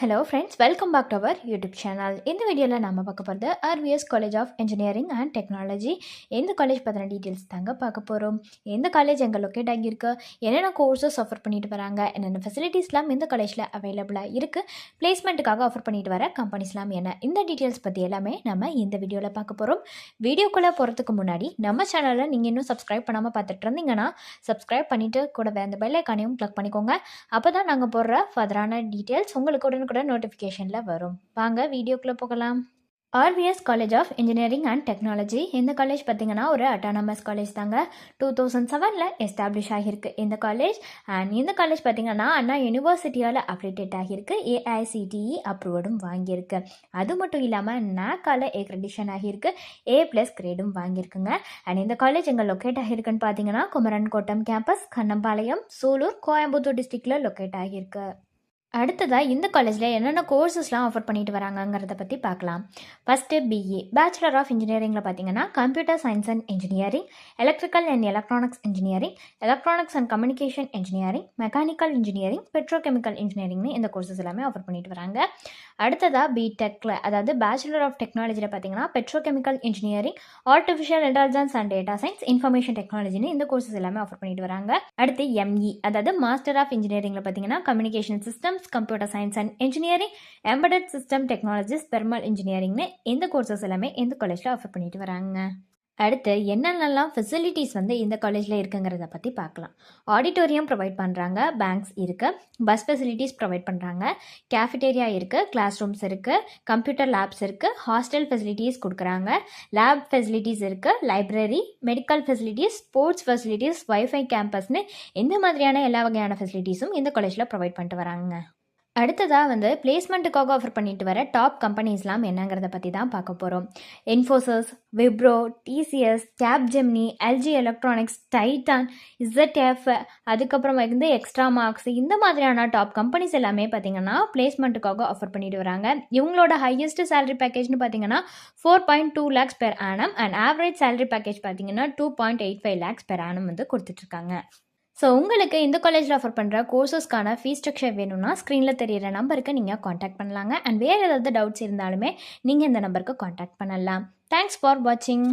Hello friends, welcome back to our YouTube channel. இந்த வீடியோவில் நம்ம பார்க்க போகிறது RVS college of engineering and technology. எந்த காலேஜ் பற்றின டீட்டெயில்ஸ் தாங்க பார்க்க போகிறோம். எந்த காலேஜ் எங்கே லொக்கேட் ஆகியிருக்கு, என்னென்ன கோர்சஸ் ஆஃபர் பண்ணிட்டு வராங்க, என்னென்ன ஃபெசிலிட்டிஸ்லாம் இந்த காலேஜில் அவைலபிளாக இருக்குது, பிளேஸ்மெண்ட்டுக்காக ஆஃபர் பண்ணிட்டு வர கம்பெனிஸ்லாம் என்ன, இந்த டீட்டெயில்ஸ் பற்றி எல்லாமே நம்ம இந்த வீடியோவில் பார்க்க போகிறோம். வீடியோக்குள்ளே போகிறதுக்கு முன்னாடி நம்ம சேனலில் நீங்கள் இன்னும் சப்ஸ்கிரைப் பண்ணாமல் பார்த்துட்டு இருந்தீங்கன்னா சப்ஸ்கிரைப் பண்ணிவிட்டு கூடவே அந்த பெல் ஐக்கானையும் கிளிக் பண்ணிக்கோங்க. அப்போ தான் நாங்கள் போடுற ஃபர்தரான டீட்டெயில்ஸ் உங்களுக்கு கூட நோட்டிஃபிகேஷனில் வரும். வாங்க வீடியோக்குள்ளே போகலாம். RVS college of engineering and technology. இந்த காலேஜ் பார்த்திங்கன்னா ஒரு அட்டானமஸ் காலேஜ் தாங்க. 2007 எஸ்டாப்ளிஷ் ஆகியிருக்கு இந்த காலேஜ். அண்ட் இந்த காலேஜ் பார்த்திங்கன்னா அண்ணா யூனிவர்சிட்டியால் அப்ரிடேட் ஆகியிருக்கு. ஏஐசிடிஇ அப்ரூவடும் வாங்கியிருக்கு. அது மட்டும் இல்லாமல் நாக்கால ஏக்ரெடிஷன் ஆகியிருக்கு. A+ கிரேடும் வாங்கியிருக்குங்க. அண்ட் இந்த காலேஜ் எங்கே லொக்கேட் ஆகியிருக்குன்னு பார்த்தீங்கன்னா குமரன் கோட்டம் கேம்பஸ், கண்ணம்பாளையம், சூலூர், கோயம்புத்தூர் டிஸ்ட்ரிக்டில் லொக்கேட் ஆகியிருக்கு. அடுத்ததாக இந்த காலேஜில் என்னென்ன கோர்சஸ்லாம் ஆஃபர் பண்ணிட்டு வராங்கங்கிறத பற்றி பார்க்கலாம். ஃபஸ்ட்டு பிஏ பேச்சுலர் ஆஃப் இன்ஜினியரிங்கில் பார்த்தீங்கன்னா computer science and engineering, electrical and electronics engineering, electronics and communication engineering, mechanical engineering, petrochemical இன்ஜினியரிங்னு இந்த கோர்சஸ் எல்லாமே ஆஃபர் பண்ணிட்டு வராங்க. அடுத்ததாக பிடெக்கில், அதாவது பேச்சுலர் ஆஃப் டெக்னாலஜியில் பார்த்தீங்கன்னா petrochemical engineering, artificial intelligence and data science, information டெக்னாலஜின்னு இந்த கோர்சஸ் எல்லாமே ஆஃபர் பண்ணிட்டு வராங்க. அடுத்து எம்இ, அதாவது மாஸ்டர் ஆஃப் இன்ஜினியரிங்கில் பார்த்தீங்கன்னா communication system, computer science and engineering, embedded system technologies, thermal இன்ஜினியரிங்னு இந்த கோர்சஸ் எல்லாமே இந்த காலேஜில் ஆஃபர் பண்ணிட்டு வராங்க. அடுத்து என்னென்னலாம் ஃபெசிலிட்டிஸ் இந்த காலேஜில் இருக்குங்கிறத பற்றி பார்க்கலாம். ஆடிட்டோரியம் ப்ரொவைட் பண்ணுறாங்க, பேங்க்ஸ் இருக்குது, பஸ் ஃபெசிலிட்டிஸ் ப்ரொவைட் பண்ணுறாங்க, கேஃபிடேரியா இருக்குது, கிளாஸ் ரூம்ஸ் இருக்குது, கம்ப்யூட்டர் லேப்ஸ் இருக்குது, ஹாஸ்டல் ஃபெசிலிட்டிஸ் கொடுக்குறாங்க, லேப் ஃபெசிலிட்டிஸ் இருக்குது, library, medical facilities, sports facilities, wifi கேம்பஸ்னு இந்த மாதிரியான எல்லா வகையான ஃபெசிலிட்டிஸும் இந்த காலேஜில் ப்ரொவைட் பண்ணிட்டு வராங்க. அடுத்ததாக பிளேஸ்மெண்ட்டுக்காக ஆஃபர் பண்ணிட்டு வர டாப் கம்பெனிஸ்லாம் என்னங்கிறத பற்றி தான் பார்க்க போகிறோம். Infosys, Wipro, TCS, Capgemini, LG electronics, Titan, ZF, அதுக்கப்புறம் எக்ஸ்ட்ரா மார்க்ஸ், இந்த மாதிரியான டாப் கம்பெனிஸ் எல்லாமே பார்த்திங்கன்னா பிளேஸ்மெண்ட்டுக்காக ஆஃபர் பண்ணிட்டு வராங்க. இவங்களோட ஹையஸ்ட் சேலரி பேக்கேஜ்னு பார்த்தீங்கன்னா 4.2 lakhs per annum and average salary package பார்த்தீங்கன்னா 2.85 lakhs per annum கொடுத்துட்ருக்காங்க. ஸோ உங்களுக்கு இந்த காலேஜில் ஆஃபர் பண்ணுற கோர்சஸ்க்கான ஃபீஸ் ஸ்ட்ரக்சர் வேணும்னா ஸ்க்ரீனில் தெரியிற நம்பருக்கு நீங்கள் காண்டாக்ட் பண்ணலாங்க. அண்ட் வேறு ஏதாவது டவுட்ஸ் இருந்தாலுமே நீங்கள் இந்த நம்பருக்கு காண்டாக்ட் பண்ணலாம். தேங்க்ஸ் ஃபார் வாட்சிங்.